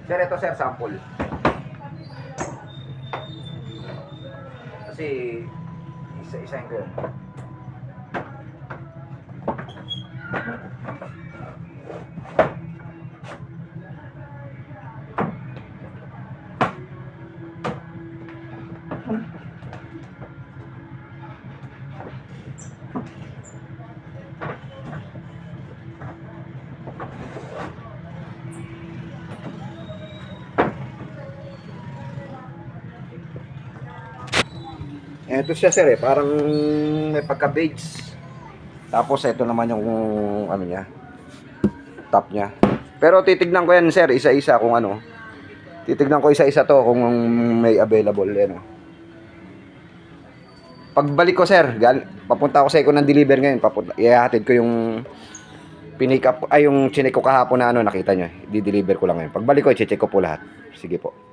Sir, ito sir, sample. Kasi, isa-isahin ko yun. Ito siya sir parang may pagka-beige. Tapos ito naman yung ano niya, top niya. Pero titignan ko yan sir, isa-isa kung ano. Titignan ko isa-isa to kung may available yan. Pagbalik ko sir, papunta ako sa Eko ng deliver ngayon. Ihahatid ko yung pinick up, ay yung chinek ko kahapon na ano, nakita nyo. Di-deliver ko lang ngayon. Pagbalik ko, i-check ko po lahat. Sige po.